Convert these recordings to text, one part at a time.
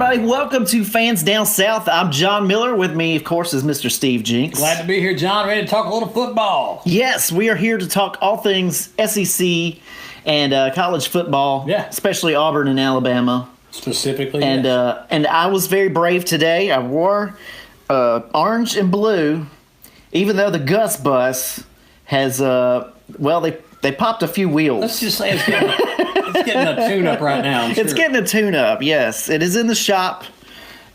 everybody. Welcome to Fans Down South. I'm John Miller. With me, of course, is Mr. Steve Jinks. Glad to be here, John. Ready to talk a little football. Yes, we are here to talk all things SEC and college football, especially Auburn and Alabama. Specifically, and I was very brave today. I wore orange and blue, even though the Gus Bus has, they popped a few wheels. Let's just say it's getting a tune-up right now. I'm sure. It's getting a tune-up, yes. It is in the shop,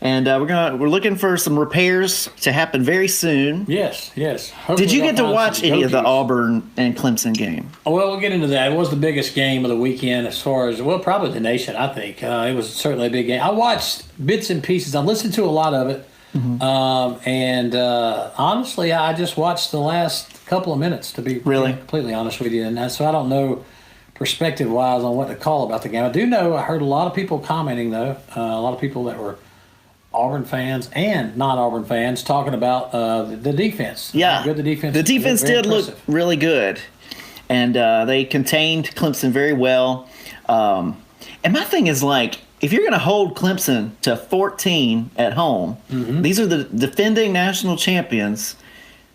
and we're looking for some repairs to happen very soon. Yes. Hopefully Did you get to watch any of the Auburn and Clemson game? Oh, well, we'll get into that. It was the biggest game of the weekend as far as, probably the nation, I think. It was certainly a big game. I watched bits and pieces. I listened to a lot of it. Mm-hmm. Honestly, I just watched the last couple of minutes, to be completely honest with you. And so I don't know perspective-wise on what to call about the game. I do know I heard a lot of people commenting, though, a lot of people that were Auburn fans and non-Auburn fans talking about the defense. Yeah. How good the defense. The defense did look really good, and they contained Clemson very well. And my thing is, like, if you're going to hold Clemson to 14 at home, these are the defending national champions.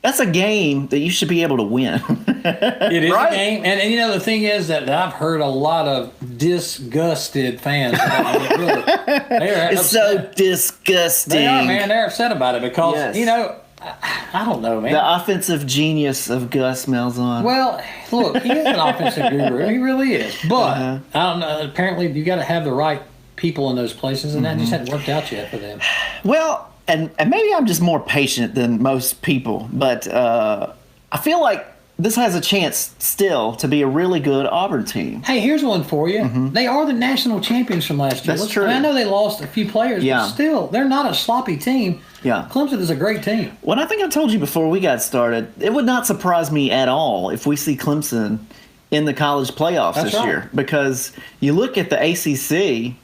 That's a game that you should be able to win. It is a game. And the thing is that I've heard a lot of disgusted fans about it. Really. It's so disgusting. They are, man. They're upset about it because, I don't know, man. The offensive genius of Gus Malzahn. Well, look, he is an offensive guru. He really is. But, I don't know, apparently you got to have the right people in those places, and that just hasn't worked out yet for them. Well, and maybe I'm just more patient than most people, but I feel like this has a chance still to be a really good Auburn team. Hey, here's one for you. They are the national champions from last year. That's true. I know they lost a few players, but still, they're not a sloppy team. Yeah. Clemson is a great team. Well, I think I told you before we got started, it would not surprise me at all if we see Clemson in the college playoffs this year. Because you look at the ACC,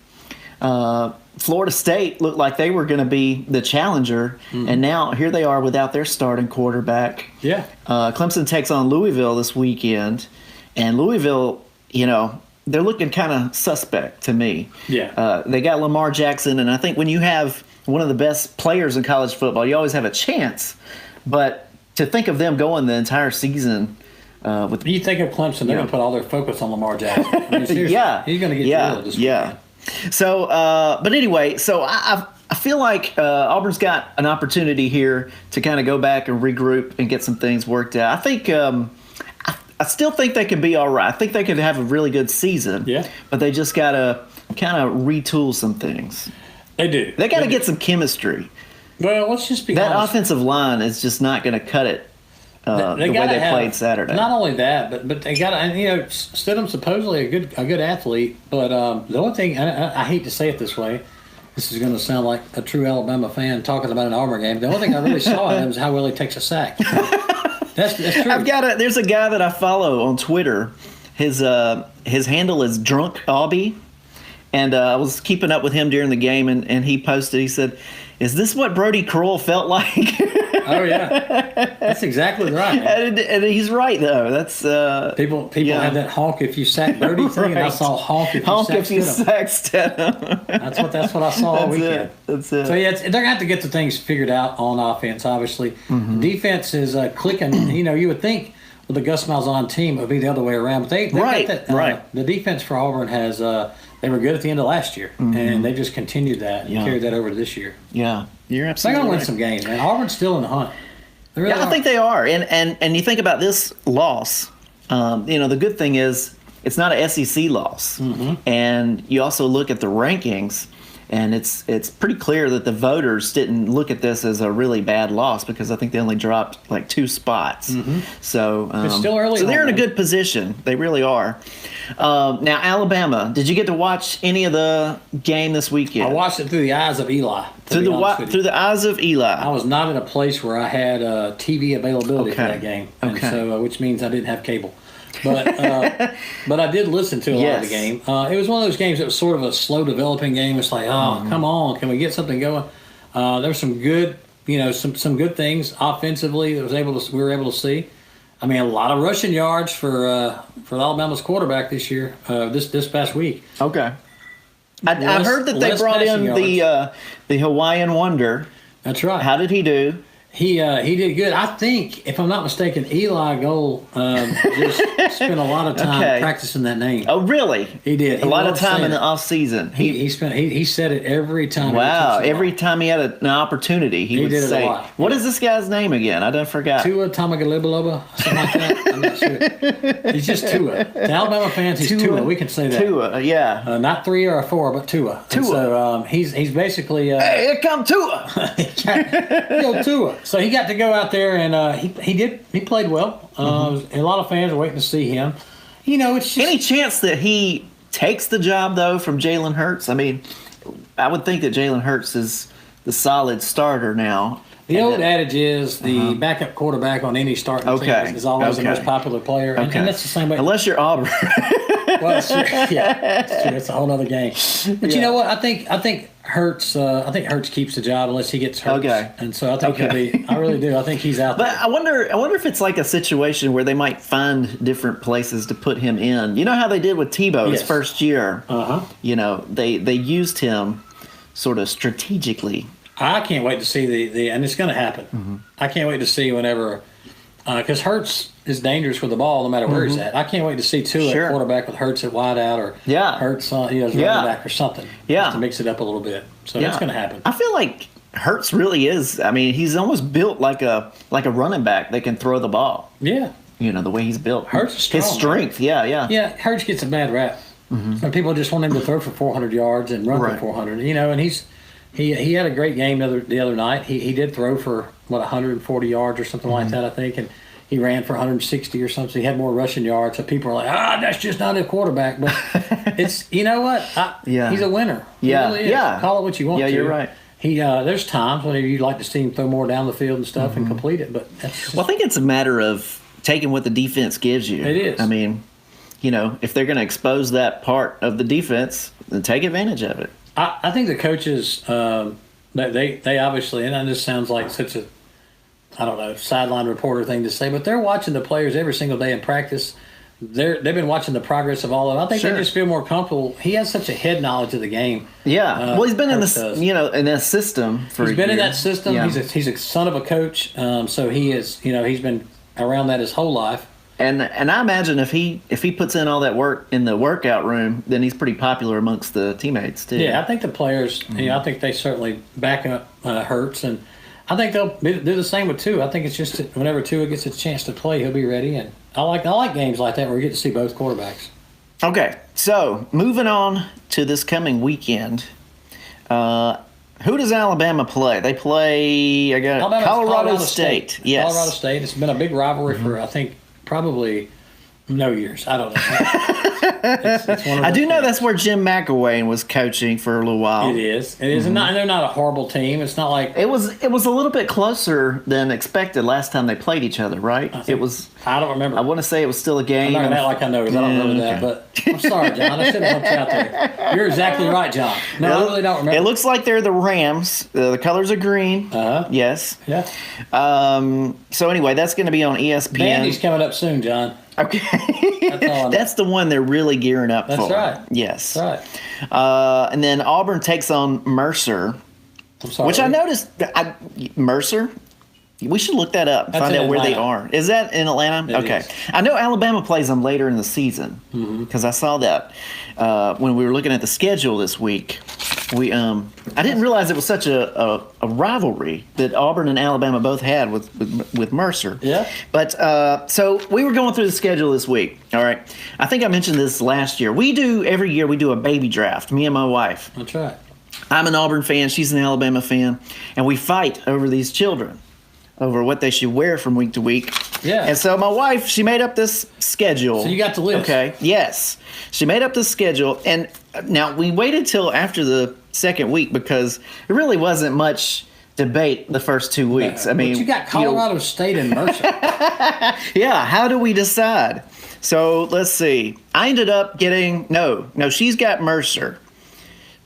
Florida State looked like they were going to be the challenger, and now here they are without their starting quarterback. Yeah. Clemson takes on Louisville this weekend, and Louisville, they're looking kind of suspect to me. Yeah. They got Lamar Jackson, and I think when you have one of the best players in college football, you always have a chance. But to think of them going the entire season with you think of Clemson, they're going to put all their focus on Lamar Jackson. I mean, seriously, he's going to get drilled this weekend. So, but anyway, so I feel like Auburn's got an opportunity here to kind of go back and regroup and get some things worked out. I think I still think they could be all right. I think they could have a really good season. Yeah. But they just got to kind of retool some things. They do. They got to get some chemistry. Well, let's just be honest. That honest. Offensive line is just not going to cut it the way they played Saturday. Not only that, but they got to, Stidham's supposedly a good athlete, but the only thing, I hate to say it this way, this is going to sound like a true Alabama fan talking about an Auburn game. The only thing I really saw in him is how well he takes a sack. That's true. There's a guy that I follow on Twitter. His handle is Drunk Aubie, and I was keeping up with him during the game, and he posted, he said, "Is this what Brody Crowell felt like?" Oh yeah, that's exactly right. And he's right though. That's people have that honk if you sack Brody thing, and I saw honk if you sack Stidham. That's what I saw all weekend. That's it. So yeah, they're gonna have to get the things figured out on offense. Obviously, defense is clicking. You would think with the Gus Malzahn team it would be the other way around, but they got that. The defense for Auburn has. They were good at the end of last year, and they just continued that and carried that over to this year. Yeah, you're absolutely They're going to win some games, man. Auburn's still in the hunt. Really I think they are. And you think about this loss, the good thing is it's not an SEC loss. And you also look at the rankings, and it's pretty clear that the voters didn't look at this as a really bad loss because I think they only dropped like 2 spots. So it's still early. So they're in a good position. They really are. Now, Alabama, did you get to watch any of the game this weekend? I watched it through the eyes of Eli. Through the eyes of Eli. I was not in a place where I had TV availability for that game, and so which means I didn't have cable. But I did listen to a lot of the game. It was one of those games that was sort of a slow developing game. It's like, come on, can we get something going? There were some good, some good things offensively that we were able to see. I mean, a lot of rushing yards for Alabama's quarterback this year, this past week. Okay. I heard that they brought in the Hawaiian Wonder. That's right. How did he do? He did good. I think, if I'm not mistaken, Eli Gold just spent a lot of time practicing that name. Oh, really? He did. A lot of time in the off season. He said it every time. Wow! Every time he had an opportunity, he would did say, it a lot. "What is this guy's name again? I done forgot." Tua Tagovailoa, something like that. I'm not sure. He's just Tua. To Alabama fans, he's Tua. We can say that. Tua, yeah. Not 3 or 4, but Tua. Tua. And so he's basically. Hey, here come Tua. Yo, Tua. So he got to go out there and he played well. A lot of fans are waiting to see him. It's just Any chance that he takes the job though from Jalen Hurts? I mean, I would think that Jalen Hurts is the solid starter now. The old adage is the backup quarterback on any starting team is always the most popular player, and that's the same way. Unless you're Auburn. Well, it's true. Yeah, it's true. It's a whole other game. But you know what? I think Hurts. I think Hurts keeps the job unless he gets hurt. Okay. And so I think he'll be. I really do. I think he's out there. But I wonder if it's like a situation where they might find different places to put him in. You know how they did with Tebow his first year. They used him sort of strategically. I can't wait to see the and it's going to happen. I can't wait to see whenever, because Hurts is dangerous with the ball no matter where he's at. I can't wait to see Tua at quarterback with Hurts at wideout or Hurts as running back or something. Just to mix it up a little bit. So that's going to happen. I feel like Hurts really is. I mean, he's almost built like a running back that can throw the ball. Yeah. The way he's built. Hurts is strong. His strength. Yeah. Yeah. Hurts gets a bad rap. And people just want him to throw for 400 yards and run for 400. And He had a great game the other night. He did throw for 140 yards or something like that, I think, and he ran for 160 or something. He had more rushing yards. So people are like, that's just not a quarterback. But it's he's a winner. He really is. Call it what you want to. Yeah, you're right. There's times when you'd like to see him throw more down the field and stuff and complete it, but I think it's a matter of taking what the defense gives you. It is. I mean, if they're going to expose that part of the defense, then take advantage of it. I think the coaches, they obviously, and this sounds like such a, I don't know, sideline reporter thing to say, but they're watching the players every single day in practice. They've been watching the progress of all of them. I think they just feel more comfortable. He has such a head knowledge of the game. Yeah, well, he's been in that system for. He's been in that years. system. Yeah. He's a son of a coach, so he is. He's been around that his whole life. And I imagine if he puts in all that work in the workout room, then he's pretty popular amongst the teammates too. Yeah, I think the players. I think they certainly back up Hurts, and I think they'll do the same with Tua. I think it's just that whenever Tua gets a chance to play, he'll be ready. And I like games like that where we get to see both quarterbacks. Okay, so moving on to this coming weekend. Who does Alabama play? They play Colorado State. Yes, Colorado State. It's been a big rivalry for I think. Probably no years. I don't know. It's I do know that's where Jim McElwain was coaching for a little while. It is. And they're not a horrible team. It's not like it was a little bit closer than expected last time they played each other, right? I don't remember. I want to say it was still a game. I'm not going to act like I know because I don't remember that. But I'm sorry, John. I should have helped you out there. You're exactly right, John. No, I really don't remember. It looks like they're the Rams. The colors are green. Yes. Yeah. So anyway, that's going to be on ESPN. Vandy's coming up soon, John. Okay. That's the one they're really gearing up for. That's right. Yes. That's right. And then Auburn takes on Mercer. I'm sorry. Which I noticed. Mercer? We should look that up and find out where they are. Is that in Atlanta? Okay. I know Alabama plays them later in the season because I saw that when we were looking at the schedule this week. I didn't realize it was such a rivalry that Auburn and Alabama both had with Mercer. Yeah. But so we were going through the schedule this week. All right. I think I mentioned this last year. Every year we do a baby draft, me and my wife. That's right. I'm an Auburn fan. She's an Alabama fan. And we fight over these children, over what they should wear from week to week. Yeah. And so my wife, she made up this schedule. So you got the list. Okay. Yes. She made up this schedule. And now we waited till after the second week because there really wasn't much debate the first 2 weeks. I mean, but you got Colorado State and Mercer. Yeah. How do we decide? So let's see. I ended up getting, no, she's got Mercer.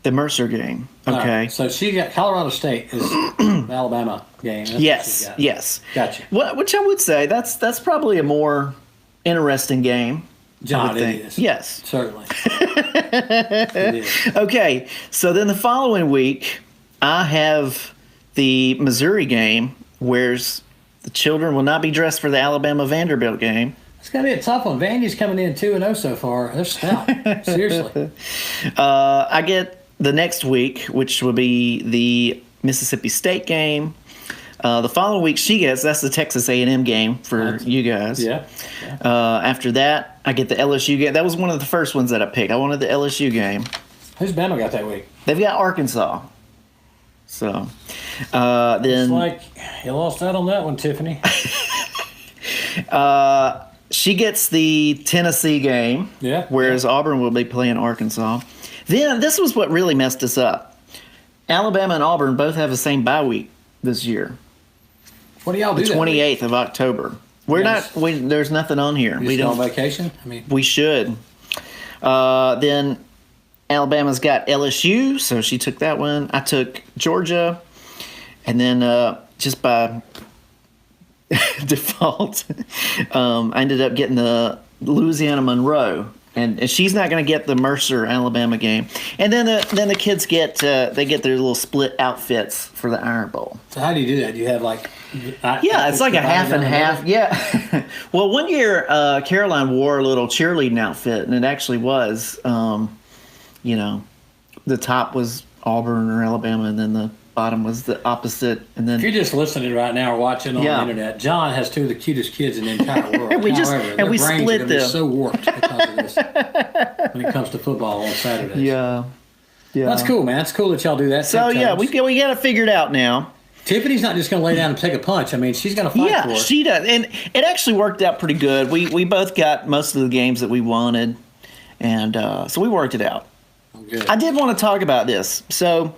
The Mercer game. Okay. Right. So she got Colorado State is the Alabama game. That's yes. Gotcha. Which I would say that's probably a more interesting game John, it is. Yes. Certainly. It is. Okay, so then the following week, I have the Missouri game where the children will not be dressed for the Alabama-Vanderbilt game. It's going to be a tough one. Vandy's coming in 2-0 so far. They're stout. Seriously. I get the next week, which will be the Mississippi State game. The following week that's the Texas A&M game for you guys. Yeah. After that, I get the LSU game. That was one of the first ones that I picked. I wanted the LSU game. Who's Bama got that week? They've got Arkansas. So then, it's like you lost out on that one, Tiffany. She gets the Tennessee game. Yeah. Whereas Auburn will be playing Arkansas. Then this was what really messed us up. Alabama and Auburn both have the same bye week this year. What do y'all do? The 28th of October. There's nothing on here. We don't on vacation. We should. Then Alabama's got LSU, so she took that one. I took Georgia, and then just by default, I ended up getting the Louisiana Monroe. And she's not going to get the Mercer Alabama game, and then the kids get their little split outfits for the Iron Bowl. So how do you do that? Do you have like? It's like a half and half. Yeah. Well, one year Caroline wore a little cheerleading outfit, and it actually was, the top was Auburn or Alabama, and then the bottom was the opposite. And then if you're just listening right now or watching on the internet, John has two of the cutest kids in the entire world. and we split them. So warped because of this when it comes to football on Saturdays. Yeah. That's cool, man. It's cool that y'all do that. So we got it figured out now. Tiffany's not just going to lay down and take a punch. I mean, she's going to fight for it. Yeah, she does, and it actually worked out pretty good. We both got most of the games that we wanted, and so we worked it out. Good. I did want to talk about this. So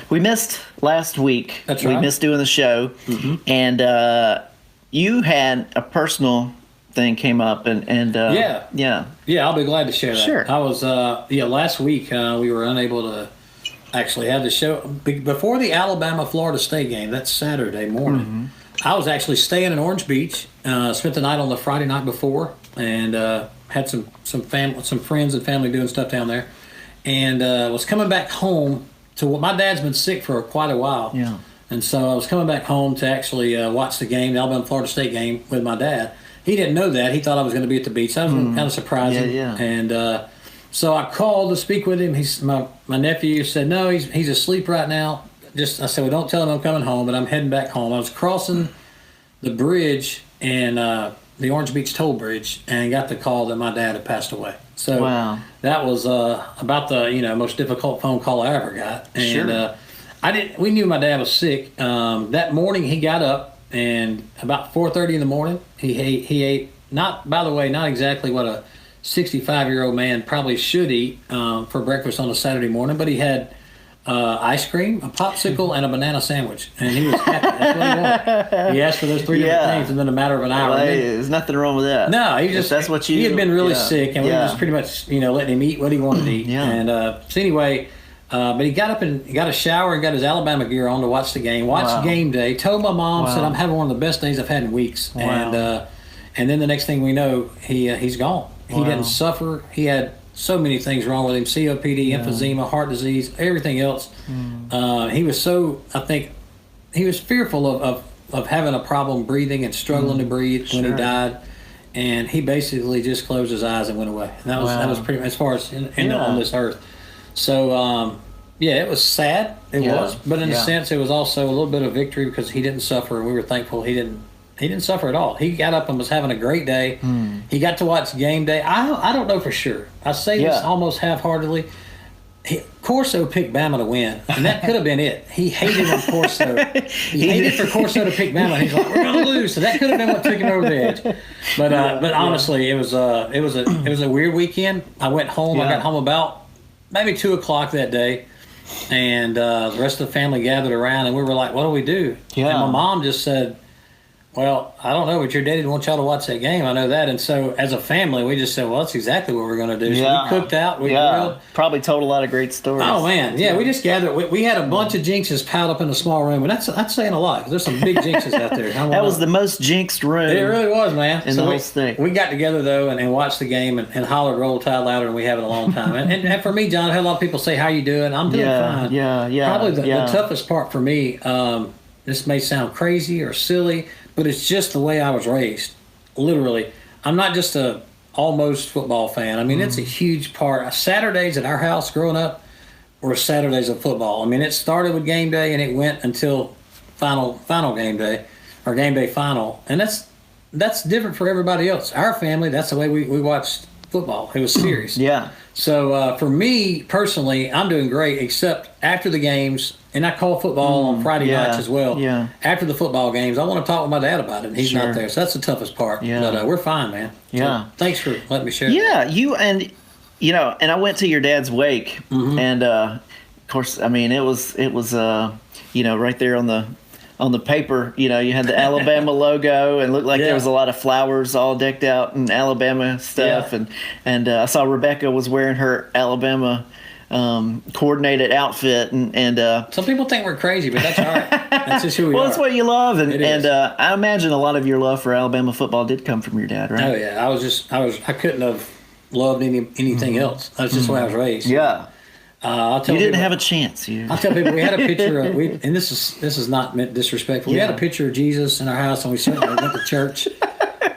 we missed last week. That's right. We missed doing the show, and you had a personal thing came up, and yeah, I'll be glad to share that. Sure. I was last week we were unable to actually have the show before the Alabama-Florida State game. That's Saturday morning. I was actually staying in Orange Beach. Spent the night on the Friday night before, and had some friends and family doing stuff down there, and was coming back home to what my dad's been sick for quite a while. Yeah. And so I was coming back home to actually watch the game, the Alabama-Florida State game, with my dad. He didn't know that. He thought I was going to be at the beach. That was kind of surprising. Yeah. And so I called to speak with him. My nephew said, no, he's asleep right now. I said, well, don't tell him I'm coming home, but I'm heading back home. I was crossing the bridge and the Orange Beach Toll Bridge, and got the call that my dad had passed away. So that was about the most difficult phone call I ever got. And we knew my dad was sick. That morning he got up, and about 4:30 in the morning he ate not exactly what a 65-year-old man probably should eat for breakfast on a Saturday morning, but he had ice cream, a popsicle, and a banana sandwich, and he was happy. That's what he wanted. He asked for those three different things, and then a matter of an hour. Well, there's nothing wrong with that. No, he had been really sick, and we were just pretty much letting him eat what he wanted to eat. And so anyway, but he got up and got a shower and got his Alabama gear on to watch the game. Watched game day. Told my mom, said I'm having one of the best days I've had in weeks. Wow. And then the next thing we know, he's gone. He didn't suffer. He had so many things wrong with him: COPD, emphysema, heart disease, everything else. He was he was fearful of having a problem breathing and struggling to breathe when he died. And he basically just closed his eyes and went away. And that was pretty much as far as on this earth. So it was sad. It was, but in a sense, it was also a little bit of victory because he didn't suffer, and we were thankful he didn't suffer at all. He got up and was having a great day. He got to watch game day. I don't know for sure. I say this almost half-heartedly. Corso picked Bama to win, and that could have been it. He hated on Corso. He hated for Corso to pick Bama. He's like, we're going to lose. So that could have been what took him over the edge. But honestly, it was a weird weekend. I went home. I got home about maybe 2:00 that day, and the rest of the family gathered around, and we were like, what do we do? And my mom just said, Well, I don't know, but your daddy didn't want y'all to watch that game. I know that. And so, as a family, we just said, well, that's exactly what we're going to do. So we cooked out. We grilled. Probably told a lot of great stories. Oh, man. Yeah, we just gathered. We had a bunch of jinxes piled up in a small room. And that's saying a lot, because there's some big jinxes out there. That was the most jinxed room. It really was, man. In the whole thing. We got together, though, and watched the game and hollered Roll Tide louder than we have in a long time. and for me, John, I had a lot of people say, how you doing? I'm doing fine. Probably the toughest part for me, this may sound crazy or silly, but it's just the way I was raised. Literally, I'm not just a almost football fan. I mean, it's a huge part. Saturdays at our house growing up were Saturdays of football. I mean, it started with game day and it went until final game day or game day final, and that's different for everybody else. Our family, that's the way we watched football. It was serious. So for me personally, I'm doing great, except after the games. And I call football on Friday nights as well. After the football games, I want to talk with my dad about it. And he's not there. So that's the toughest part. But we're fine, man. So thanks for letting me share. And I went to your dad's wake. And, of course, I mean, it was right there on the paper, you had the Alabama logo and looked like there was a lot of flowers all decked out and Alabama stuff. And I saw Rebecca was wearing her Alabama coordinated outfit, and some people think we're crazy, but that's all right. That's just who we are. Well, that's what you love, and I imagine a lot of your love for Alabama football did come from your dad, right? Oh yeah, I couldn't have loved anything else. That's just the way I was raised. Yeah. I'll tell you didn't people, have a chance. I'll tell people we had a picture of and this is not meant disrespectful. We had a picture of Jesus in our house, and we certainly went to church.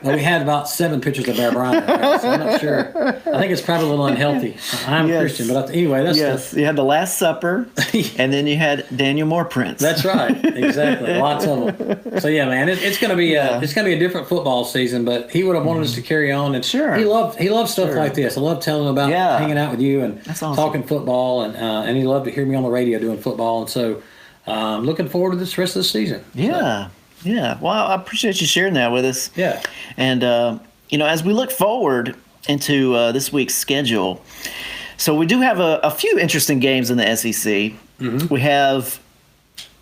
Well, we had about 7 pictures of Bear Bryant, so I'm not sure. I think it's probably a little unhealthy. I'm a Christian, but anyway, that's you had the Last Supper, and then you had Daniel Moore prints. That's right, exactly. Lots of them. So yeah, man, it's going to be a different football season, but he would have wanted us to carry on, and he loved stuff like this. I love telling him about hanging out with you and talking football, and he loved to hear me on the radio doing football, and so I'm looking forward to this rest of the season. Yeah. So. Yeah, well, I appreciate you sharing that with us. Yeah. And, as we look forward into this week's schedule, so we do have a few interesting games in the SEC. We have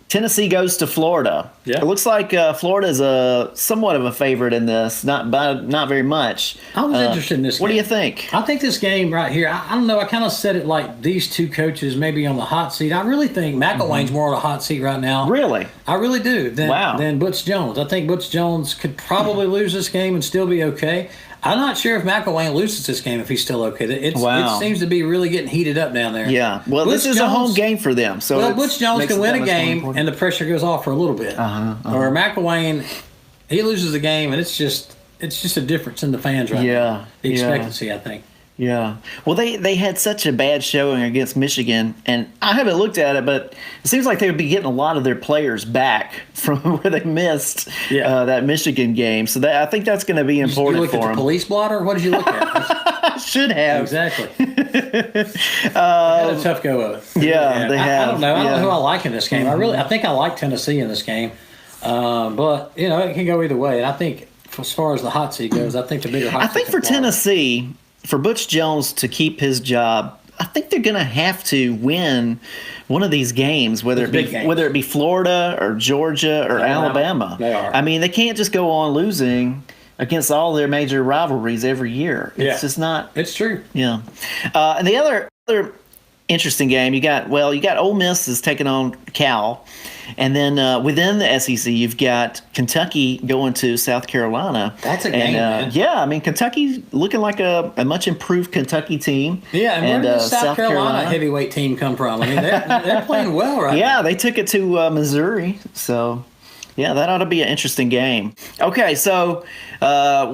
Tennessee goes to Florida. Yeah. It looks like Florida is somewhat of a favorite in this, not very much. I was interested in this game. What do you think? I think this game right here, I don't know, I kind of said it like these two coaches maybe on the hot seat. I really think McElwain's more on a hot seat right now. Really? I really do. Than Butch Jones. I think Butch Jones could probably lose this game and still be okay. I'm not sure if McElwain loses this game if he's still okay. It seems to be really getting heated up down there. Yeah. Well, this is a home game for them. So Butch Jones can win a game and the pressure goes off for a little bit. Or McElwain, he loses the game and it's just a difference in the fans right now. The expectancy, I think. Yeah. Well, they had such a bad showing against Michigan, and I haven't looked at it, but it seems like they would be getting a lot of their players back from where they missed that Michigan game. So I think that's going to be important for them. Did you look at the police blotter? What did you look at? Should have. Exactly. They had a tough go of it. Yeah, they have. I don't know. I don't know who I like in this game. I think I like Tennessee in this game. But, it can go either way. And I think as far as the hot seat goes, I think the bigger hot seat. I think for Tennessee, for Butch Jones to keep his job, I think they're going to have to win one of these games, whether it be Florida or Georgia or Alabama. They are. I mean, they can't just go on losing against all their major rivalries every year. It's just not. It's true. Yeah. And the other interesting game, you got Ole Miss is taking on Cal. And then within the SEC, you've got Kentucky going to South Carolina. That's a game, man. Yeah, I mean, Kentucky's looking like a much improved Kentucky team. Yeah, and where did the South Carolina heavyweight team come from? I mean, they're playing well right now. Yeah, they took it to Missouri. So, yeah, that ought to be an interesting game. Okay, so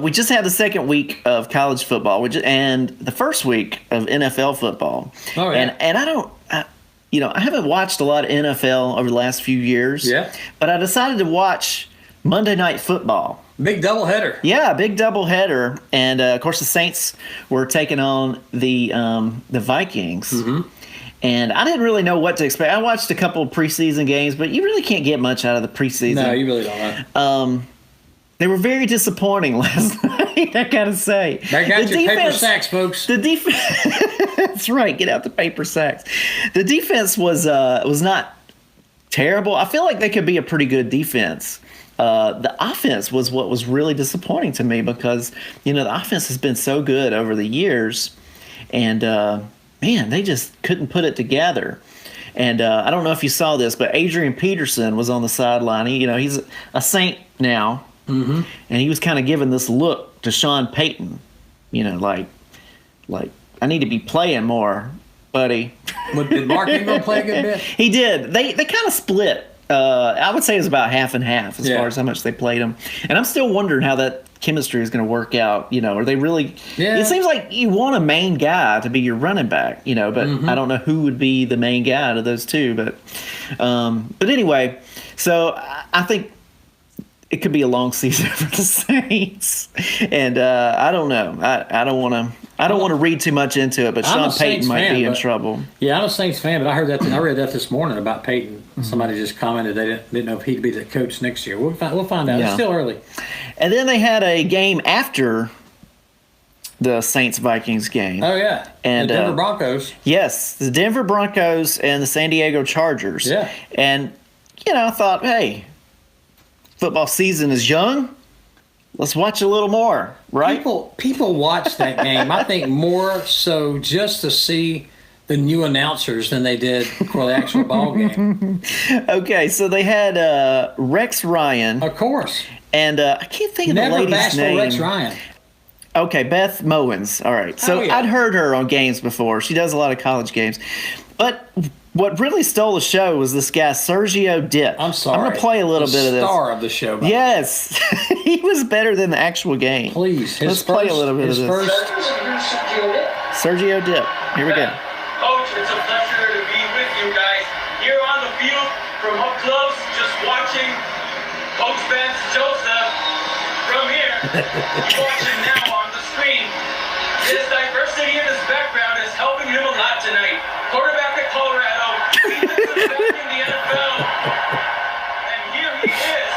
we just had the second week of college football and the first week of NFL football. Oh, yeah. And I haven't watched a lot of NFL over the last few years. Yeah. But I decided to watch Monday Night Football. Big doubleheader. Yeah, big doubleheader. And, of course, the Saints were taking on the Vikings. Mm-hmm. And I didn't really know what to expect. I watched a couple of preseason games, but you really can't get much out of the preseason. No, you really don't know. They were very disappointing last night, I gotta say. They got your paper sacks, folks. The defense. That's right. Get out the paper sacks. The defense was not terrible. I feel like they could be a pretty good defense. the offense was what was really disappointing to me because, the offense has been so good over the years. And, man, they just couldn't put it together. And I don't know if you saw this, but Adrian Peterson was on the sideline. He's a Saint now. Mm-hmm. And he was kind of giving this look to Sean Payton, like I need to be playing more, buddy. Did Mark Ingram play a good bit? He did. They kind of split. I would say it was about half and half as far as how much they played him. And I'm still wondering how that chemistry is going to work out. Are they really? Yeah. It seems like you want a main guy to be your running back. But I don't know who would be the main guy out of those two. But anyway, so I think it could be a long season for the Saints, and I don't know. I don't want to read too much into it, but Sean Payton might be in trouble. Yeah, I'm a Saints fan, but I read that this morning about Payton. Mm-hmm. Somebody just commented they didn't know if he'd be the coach next year. We'll find out. Yeah. It's still early. And then they had a game after the Saints-Vikings game. Oh, yeah. And the Denver Broncos. Yes, the Denver Broncos and the San Diego Chargers. Yeah. And, I thought, hey, football season is young. Let's watch a little more, right? People watch that game, I think, more so just to see the new announcers than they did for the actual ball game. Okay, so they had Rex Ryan. Of course. And I can't think of the lady's name. Rex Ryan. Okay, Beth Mowens. All right. So I'd heard her on games before. She does a lot of college games. But what really stole the show was this guy, Sergio Dipp. I'm sorry. I'm going to play a little bit of this. Star of the show. Yes. He was better than the actual game. Please. Let's play a little bit of this. Sergio Dipp. Here we go. Coach, it's a pleasure to be with you guys. Here on the field, from up close, just watching Coach Vance Joseph from here. You're watching now on the screen. His diversity in his background is helping him a lot tonight. Quarterback at Colorado, he lives back in the NFL. And here he is,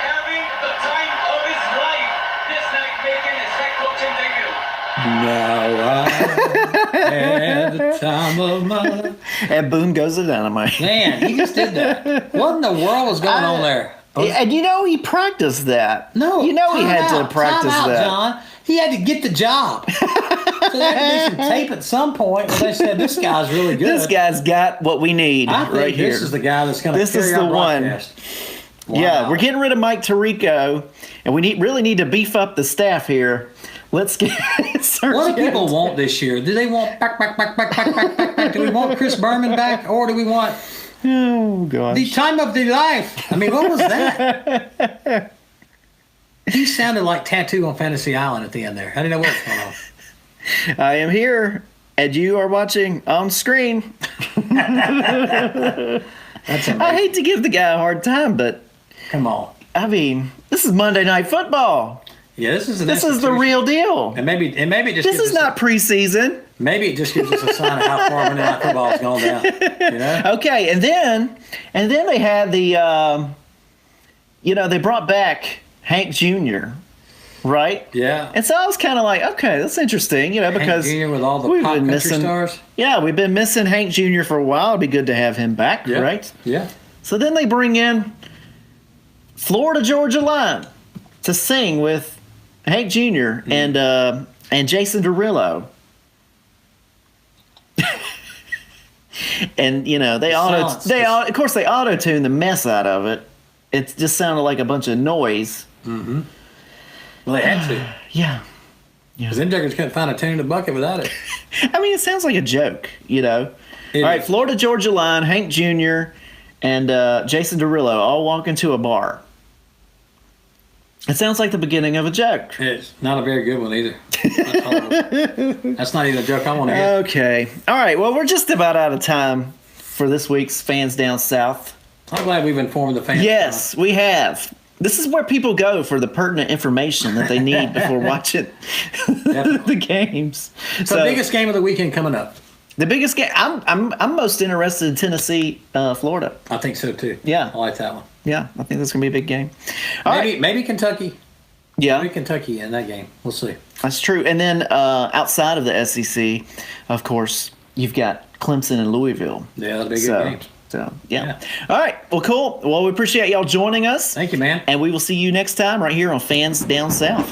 having the time of his life this night, making his head coaching debut. Now I had the time of my life. And boom goes the dynamite. Man, he just did that. What in the world was going on there? And he practiced that. No. He had to practice that. John. He had to get the job. So there had to be some tape at some point where they said, this guy's really good. This guy's got what we need right here. This is the guy that's going to carry our broadcast. Wow. Yeah, we're getting rid of Mike Tirico, and we really need to beef up the staff here. Let's get Sergio. What do people want this year? Do they want back? Do we want Chris Berman back, or do we want the time of the life? I mean, what was that? He sounded like Tattoo on Fantasy Island at the end there. I didn't know what was going on. I am here, and you are watching on screen. That's amazing. I hate to give the guy a hard time, but come on. I mean, this is Monday Night Football. Yeah, this is the real deal. And maybe just this is not preseason. Maybe it just gives us a sign of how far Monday Night Football has gone down. Okay, and then they had the they brought back Hank Jr., right? Yeah. And so I was kind of like, okay, that's interesting, because Hank Jr. with all the pop country stars. Yeah, we've been missing Hank Jr. for a while. It'd be good to have him back, right? Yeah. So then they bring in Florida Georgia Line to sing with Hank Jr. and Jason Derulo. And they of course they auto-tune the mess out of it. It just sounded like a bunch of noise. Mm-hmm. Well, they had to. Yeah. Because them Jackers couldn't find a tune in the bucket without it. I mean, it sounds like a joke, All right, Florida Georgia Line, Hank Jr. and Jason Derulo all walk into a bar. It sounds like the beginning of a joke. It's not a very good one either. That's not even a joke I want to hear. Okay. All right. Well, we're just about out of time for this week's Fans Down South. I'm glad we've informed the fans. Yes, we have. This is where people go for the pertinent information that they need before watching the games. So the biggest game of the weekend coming up. The biggest game. I'm most interested in Tennessee, Florida. I think so too. Yeah, I like that one. Yeah, I think that's gonna be a big game. Maybe Kentucky. Yeah, maybe Kentucky in that game. We'll see. That's true. And then outside of the SEC, of course, you've got Clemson and Louisville. Yeah, that'll be a good game. So, yeah. All right. Well, cool. Well, we appreciate y'all joining us. Thank you, man. And we will see you next time right here on Fans Down South.